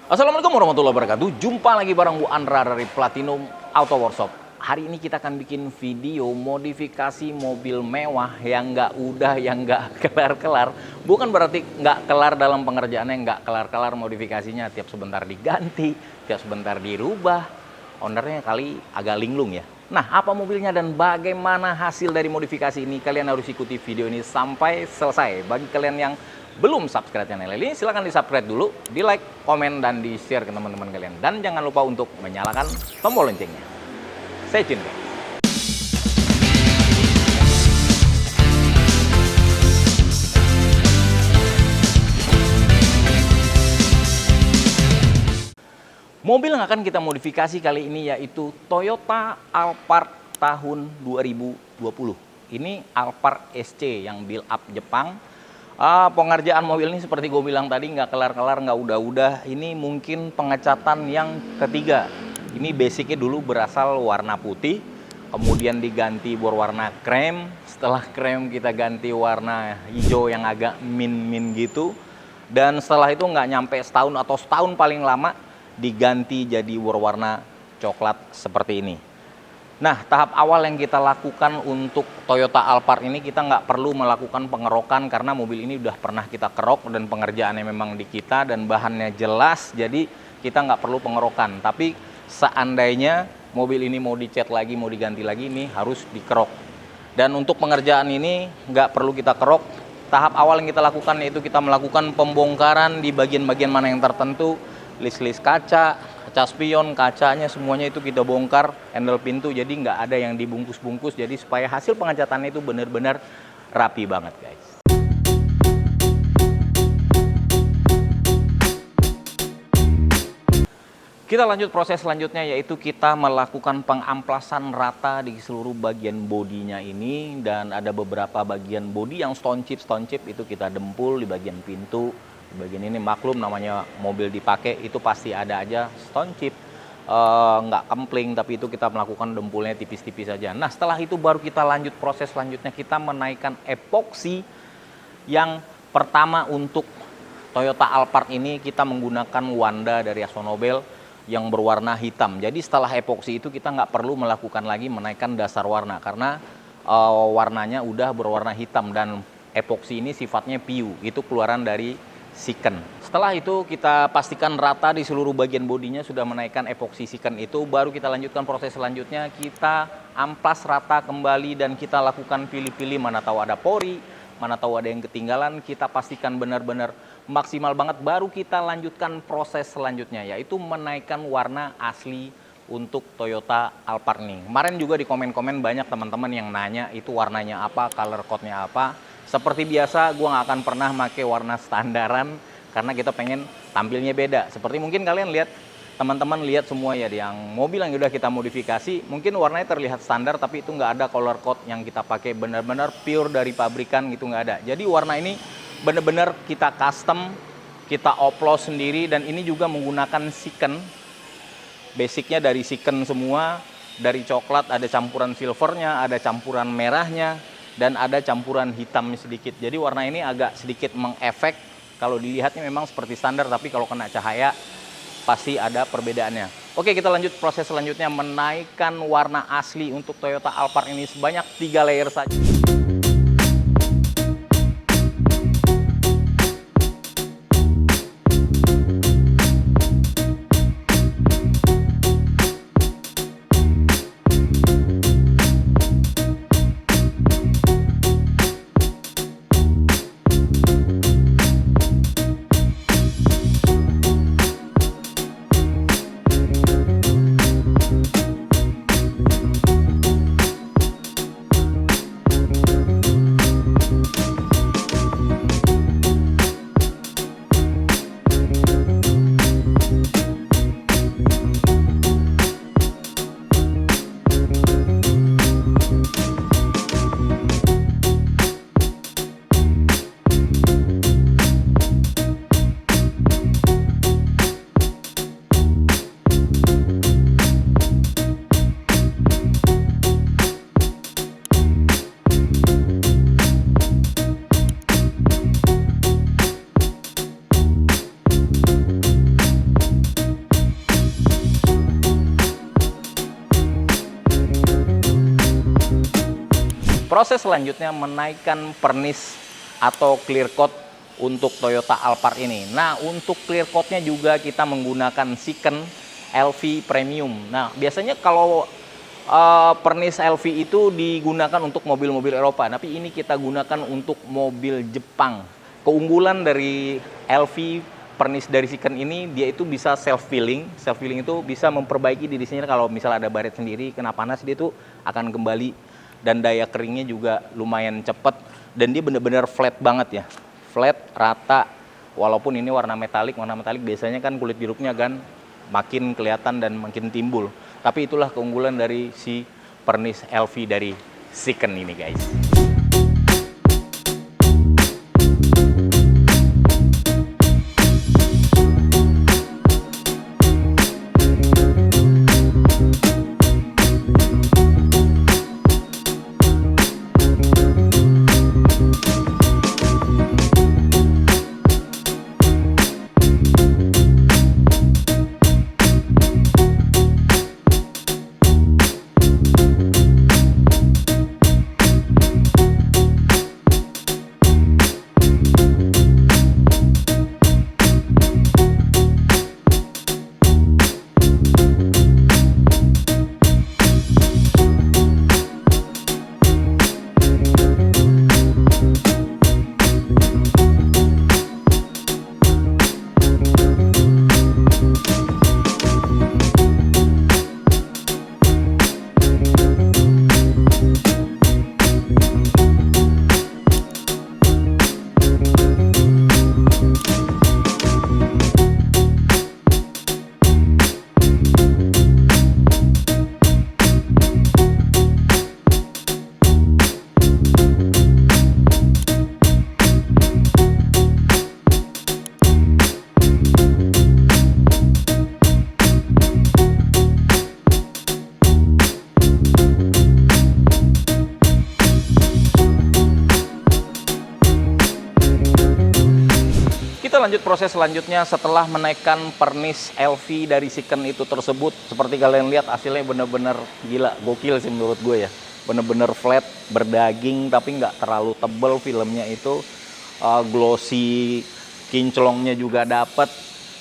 Assalamualaikum warahmatullahi wabarakatuh. Jumpa lagi bareng Bu Andra dari Platinum Auto Workshop. Hari ini kita akan bikin video modifikasi mobil mewah yang nggak kelar-kelar. Bukan berarti nggak kelar dalam pengerjaannya, nggak kelar-kelar modifikasinya. Tiap sebentar diganti, tiap sebentar dirubah. Ownernya kali agak linglung ya. Nah, apa mobilnya dan bagaimana hasil dari modifikasi ini? Kalian harus ikuti video ini sampai selesai. Bagi kalian yang belum subscribe channel ini, silahkan di subscribe dulu, di like, komen, dan di share ke teman-teman kalian. Dan jangan lupa untuk menyalakan tombol loncengnya. Stay tune guys. Mobil yang akan kita modifikasi kali ini yaitu Toyota Alphard tahun 2020. Ini Alphard SC yang build up Jepang. Pengerjaan mobil ini seperti gue bilang tadi nggak kelar-kelar, nggak udah-udah. Ini mungkin pengecatan yang ketiga. Ini basicnya dulu berasal warna putih, kemudian diganti berwarna krem. Setelah krem kita ganti warna hijau yang agak min gitu. Dan setelah itu nggak nyampe setahun atau setahun paling lama diganti jadi berwarna coklat seperti ini. Nah, tahap awal yang kita lakukan untuk Toyota Alphard ini, kita nggak perlu melakukan pengerokan karena mobil ini udah pernah kita kerok dan pengerjaannya memang di kita dan bahannya jelas, jadi kita nggak perlu pengerokan. Tapi seandainya mobil ini mau dicat lagi, mau diganti lagi, ini harus dikerok. Dan untuk pengerjaan ini nggak perlu kita kerok. Tahap awal yang kita lakukan yaitu kita melakukan pembongkaran di bagian-bagian mana yang tertentu, list-list kaca spion, kacanya semuanya itu kita bongkar, handle pintu, jadi nggak ada yang dibungkus-bungkus, jadi supaya hasil pengecatannya itu benar-benar rapi banget guys. Kita lanjut proses selanjutnya yaitu kita melakukan pengamplasan rata di seluruh bagian bodinya ini, dan ada beberapa bagian bodi yang stone chip itu kita dempul di bagian pintu. Bagian ini maklum namanya mobil dipakai itu pasti ada aja stone chip, nggak kempling, tapi itu kita melakukan dempulnya tipis-tipis saja. Nah, setelah itu baru kita lanjut proses selanjutnya, kita menaikkan epoksi. Yang pertama untuk Toyota Alphard ini kita menggunakan Wanda dari AkzoNobel yang berwarna hitam. Jadi setelah epoksi itu kita nggak perlu melakukan lagi menaikkan dasar warna karena warnanya udah berwarna hitam, dan epoksi ini sifatnya PU, itu keluaran dari Siken. Setelah itu kita pastikan rata di seluruh bagian bodinya sudah menaikkan epoksi Siken itu, baru kita lanjutkan proses selanjutnya, kita amplas rata kembali dan kita lakukan pilih-pilih, mana tahu ada pori, mana tahu ada yang ketinggalan, kita pastikan benar-benar maksimal banget, baru kita lanjutkan proses selanjutnya yaitu menaikkan warna asli untuk Toyota Alphard ini. Kemarin juga di komen-komen banyak teman-teman yang nanya itu warnanya apa, color code-nya apa. Seperti biasa, gue nggak akan pernah pakai warna standaran karena kita pengen tampilnya beda. Seperti mungkin kalian lihat, teman-teman lihat semua ya, yang mobil yang udah kita modifikasi, mungkin warnanya terlihat standar, tapi itu nggak ada color code yang kita pakai benar-benar pure dari pabrikan gitu, nggak ada. Jadi warna ini benar-benar kita custom, kita oplos sendiri, dan ini juga menggunakan Siken. Basicnya dari Siken semua, dari coklat, ada campuran silvernya, ada campuran merahnya, dan ada campuran hitam sedikit. Jadi warna ini agak sedikit mengefek. Kalau dilihatnya memang seperti standar, tapi kalau kena cahaya pasti ada perbedaannya. Oke, kita lanjut proses selanjutnya, menaikkan warna asli untuk Toyota Alphard ini sebanyak 3 layer saja. proses selanjutnya menaikkan pernis atau clear coat untuk Toyota Alphard ini. Nah, untuk clear coatnya juga kita menggunakan Siken LV Premium. Nah, biasanya kalau pernis LV itu digunakan untuk mobil-mobil Eropa, tapi ini kita gunakan untuk mobil Jepang. Keunggulan dari LV pernis dari Siken ini, dia itu bisa self filling. Self filling itu bisa memperbaiki diri sendiri. Kalau misalnya ada baret sendiri kena panas, dia itu akan kembali, dan daya keringnya juga lumayan cepat, dan dia benar-benar flat banget ya, flat rata. Walaupun ini warna metalik biasanya kan kulit jeruknya kan makin kelihatan dan makin timbul, tapi itulah keunggulan dari si pernis LV dari Siken ini, guys. Lanjut proses selanjutnya setelah menaikkan pernis LV dari Siken itu tersebut. Seperti kalian lihat, hasilnya bener-bener gila, gokil sih menurut gue ya. Bener-bener flat, berdaging, tapi nggak terlalu tebel filmnya itu. Glossy, kinclongnya juga dapet.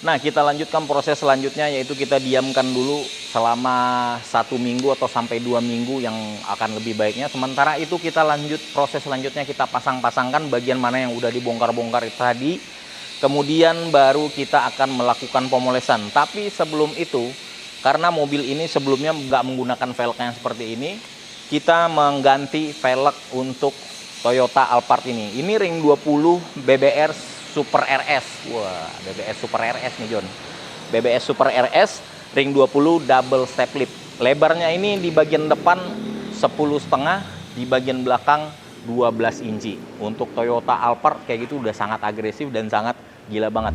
Nah, kita lanjutkan proses selanjutnya, yaitu kita diamkan dulu selama 1 minggu atau sampai 2 minggu yang akan lebih baiknya. Sementara itu kita lanjut proses selanjutnya, kita pasang-pasangkan bagian mana yang udah dibongkar-bongkar tadi. Kemudian baru kita akan melakukan pemolesan. Tapi sebelum itu, karena mobil ini sebelumnya nggak menggunakan velg yang seperti ini, kita mengganti velg untuk Toyota Alphard ini. Ini ring 20 BBR Super RS. Wah, BBS Super RS nih, John. BBS Super RS ring 20 double step lip. Lebarnya ini di bagian depan 10,5, di bagian belakang 12 inci. Untuk Toyota Alphard kayak gitu udah sangat agresif dan sangat gila banget.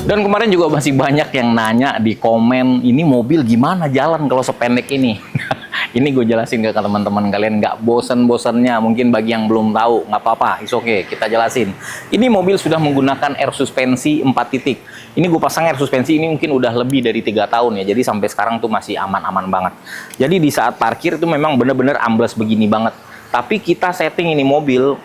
Dan kemarin juga masih banyak yang nanya di komen, ini mobil gimana jalan kalau sependek ini? Ini gue jelasin ke teman-teman kalian, nggak bosen-bosennya. Mungkin bagi yang belum tahu, nggak apa-apa, it's okay, kita jelasin. Ini mobil sudah menggunakan air suspensi 4 titik. Ini gue pasang air suspensi ini mungkin udah lebih dari 3 tahun ya, jadi sampai sekarang tuh masih aman-aman banget. Jadi di saat parkir itu memang bener-bener ambles begini banget. Tapi kita setting ini mobil,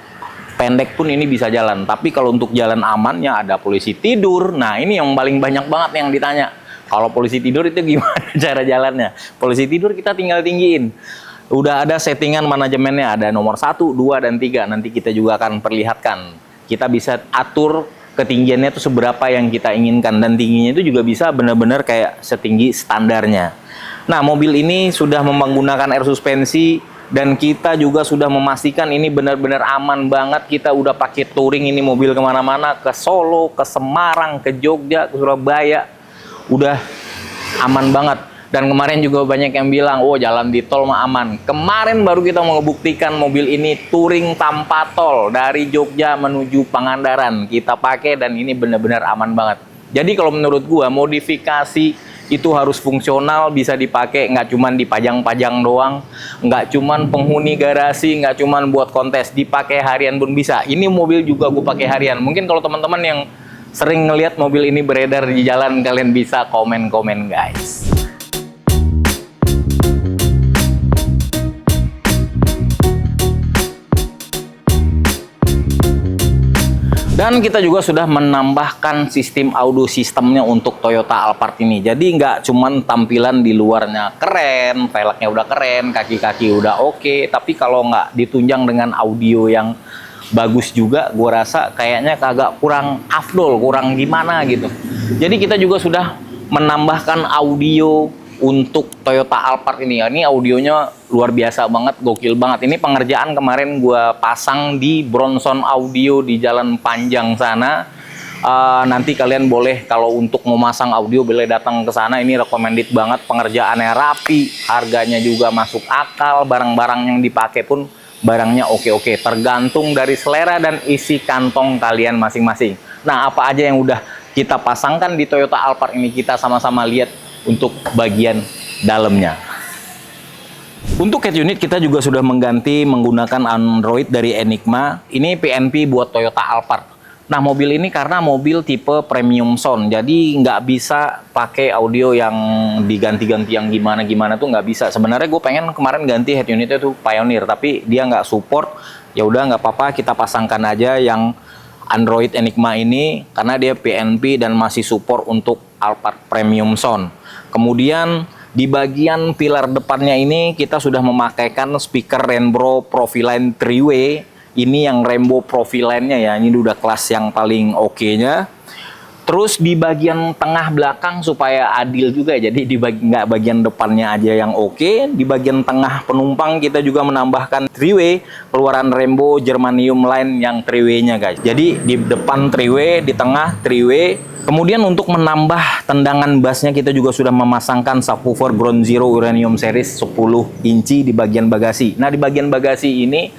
pendek pun ini bisa jalan. Tapi kalau untuk jalan amannya ada polisi tidur. Nah, ini yang paling banyak banget yang ditanya. Kalau polisi tidur itu gimana cara jalannya? Polisi tidur kita tinggal tinggiin. Udah ada settingan manajemennya, ada nomor 1, 2, dan 3. Nanti kita juga akan perlihatkan. Kita bisa atur ketinggiannya itu seberapa yang kita inginkan. Dan tingginya itu juga bisa benar-benar kayak setinggi standarnya. Nah, mobil ini sudah menggunakan air suspensi. Dan kita juga sudah memastikan ini benar-benar aman banget. Kita udah pakai touring ini mobil kemana-mana. Ke Solo, ke Semarang, ke Jogja, ke Surabaya. Udah aman banget. Dan kemarin juga banyak yang bilang, oh jalan di tol mah aman. Kemarin baru kita mau ngebuktikan mobil ini touring tanpa tol dari Jogja menuju Pangandaran. Kita pakai dan ini benar-benar aman banget. Jadi kalau menurut gua modifikasi itu harus fungsional, bisa dipakai, nggak cuman dipajang-pajang doang, nggak cuman penghuni garasi, nggak cuman buat kontes, dipakai harian pun bisa. Ini mobil juga gue pakai harian. Mungkin kalau teman-teman yang sering ngelihat mobil ini beredar di jalan, kalian bisa komen-komen guys. Dan kita juga sudah menambahkan sistem audio sistemnya untuk Toyota Alphard ini. Jadi nggak cuman tampilan di luarnya keren, velgnya udah keren, kaki-kaki udah oke, tapi kalau nggak ditunjang dengan audio yang bagus juga, gue rasa kayaknya kagak kurang afdol, kurang gimana gitu. Jadi kita juga sudah menambahkan audio untuk Toyota Alphard ini. Ini audionya luar biasa banget, gokil banget. Ini pengerjaan kemarin gue pasang di Bronson Audio di Jalan Panjang sana. Nanti kalian boleh kalau untuk memasang audio boleh datang ke sana. Ini recommended banget, pengerjaannya rapi, harganya juga masuk akal, barang-barang yang dipakai pun barangnya oke-oke. Tergantung dari selera dan isi kantong kalian masing-masing. Nah, apa aja yang udah kita pasangkan di Toyota Alphard ini, kita sama-sama lihat untuk bagian dalamnya. Untuk head unit kita juga sudah mengganti menggunakan Android dari Enigma. Ini PNP buat Toyota Alphard. Nah, mobil ini karena mobil tipe premium sound, jadi nggak bisa pakai audio yang diganti-ganti yang gimana-gimana tuh nggak bisa. Sebenarnya gue pengen kemarin ganti head unitnya tuh Pioneer, tapi dia nggak support. Ya udah nggak apa-apa, kita pasangkan aja yang Android Enigma ini karena dia PNP dan masih support untuk Alphard Premium Sound. Kemudian di bagian pilar depannya ini kita sudah memakaikan speaker Rainbow Profiline 3-way. Ini yang Rainbow Profiline-nya ya, ini udah kelas yang paling oke-nya. Terus di bagian tengah belakang supaya adil juga, jadi nggak bagian depannya aja yang oke, di bagian tengah penumpang kita juga menambahkan 3-way keluaran Rainbow Germanium Line yang 3-way-nya guys. Jadi di depan 3-way, di tengah 3-way. Kemudian untuk menambah tendangan bassnya kita juga sudah memasangkan subwoofer Ground Zero Uranium Series 10 inci di bagian bagasi. Nah, di bagian bagasi ini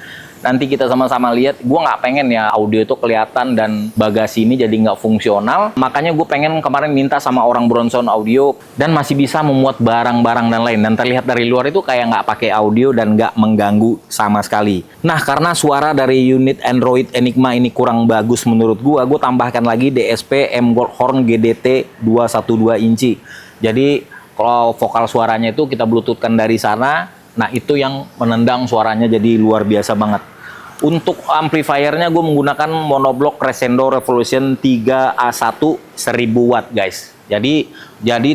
nanti kita sama-sama lihat. Gue nggak pengen ya audio itu kelihatan dan bagasi ini jadi nggak fungsional. Makanya gue pengen kemarin minta sama orang Bronson Audio dan masih bisa memuat barang-barang dan lain. Dan terlihat dari luar itu kayak nggak pakai audio dan nggak mengganggu sama sekali. Nah, karena suara dari unit Android Enigma ini kurang bagus menurut gue tambahkan lagi DSP M Goldhorn GDT 212 inci. Jadi kalau vokal suaranya itu kita bluetoothkan dari sana. Nah, itu yang menendang suaranya jadi luar biasa banget. Untuk amplifiernya gue menggunakan monoblock Crescendo Revolution 3A1 1000 watt guys. Jadi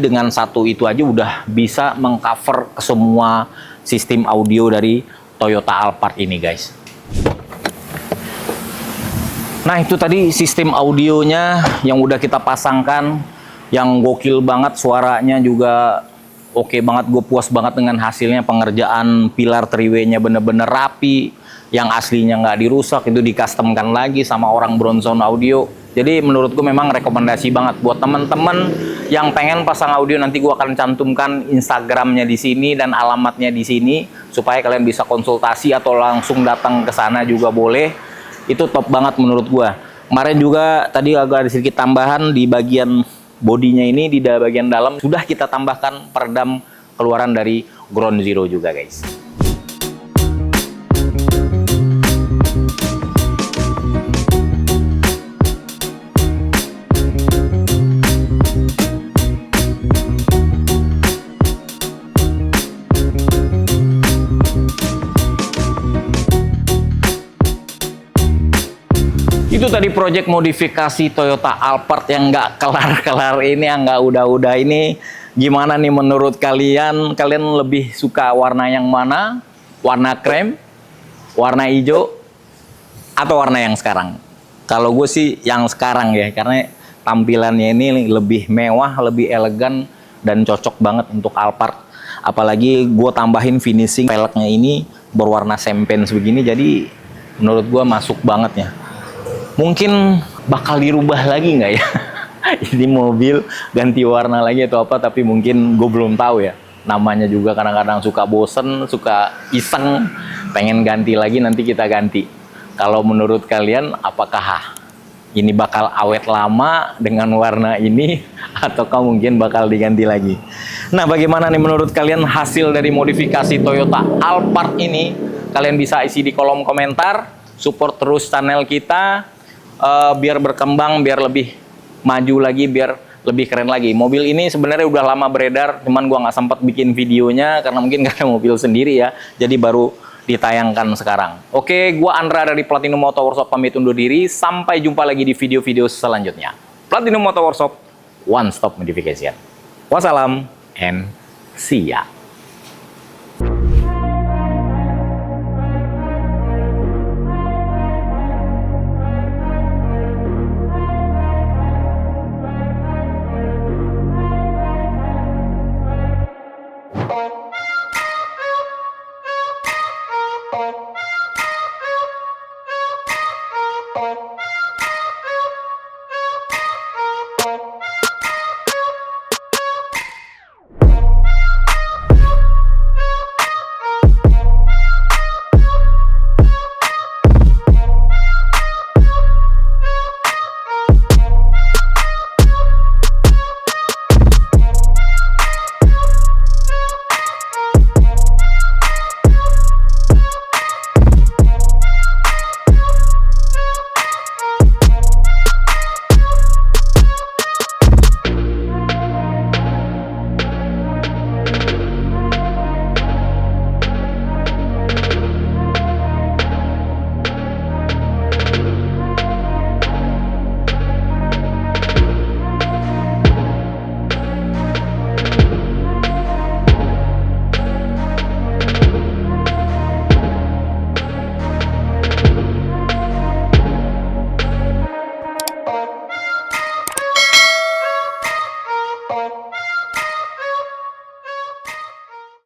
dengan satu itu aja udah bisa mengcover ke semua sistem audio dari Toyota Alphard ini guys. Nah, itu tadi sistem audionya yang udah kita pasangkan, yang gokil banget, suaranya juga oke banget. Gue puas banget dengan hasilnya. Pengerjaan pilar 3-way-nya bener-bener rapi, yang aslinya nggak dirusak, itu di-customkan lagi sama orang Bronson Audio. Jadi menurutku memang rekomendasi banget buat teman-teman yang pengen pasang audio. Nanti gua akan cantumkan Instagramnya di sini dan alamatnya di sini supaya kalian bisa konsultasi atau langsung datang ke sana juga boleh. Itu top banget menurut gua. Kemarin juga tadi agak ada sedikit tambahan di bagian bodinya ini, di bagian dalam sudah kita tambahkan peredam keluaran dari Ground Zero juga guys. Itu tadi proyek modifikasi Toyota Alphard yang nggak kelar-kelar ini, yang nggak udah-udah ini. Gimana nih menurut kalian? Kalian lebih suka warna yang mana? Warna krem, warna hijau, atau warna yang sekarang? Kalau gue sih yang sekarang ya, karena tampilannya ini lebih mewah, lebih elegan, dan cocok banget untuk Alphard. Apalagi gue tambahin finishing velgnya ini berwarna champagne begini, jadi menurut gue masuk banget ya. Mungkin bakal dirubah lagi nggak ya? Ini mobil ganti warna lagi atau apa, tapi mungkin gue belum tahu ya. namanya juga kadang-kadang suka bosen, suka iseng, pengen ganti lagi, nanti kita ganti. Kalau menurut kalian, apakah ini bakal awet lama dengan warna ini, ataukah mungkin bakal diganti lagi? Nah, bagaimana nih menurut kalian hasil dari modifikasi Toyota Alphard ini? Kalian bisa isi di kolom komentar, support terus channel kita, biar berkembang, biar lebih maju lagi, biar lebih keren lagi. Mobil ini sebenarnya udah lama beredar, cuman gua nggak sempat bikin videonya karena mungkin gak ada mobil sendiri ya, jadi baru ditayangkan sekarang. Oke, gua Andra dari Platinum Motor Workshop pamit undur diri. Sampai jumpa lagi di video-video selanjutnya. Platinum Motor Workshop, one stop modification. Wassalam and see ya.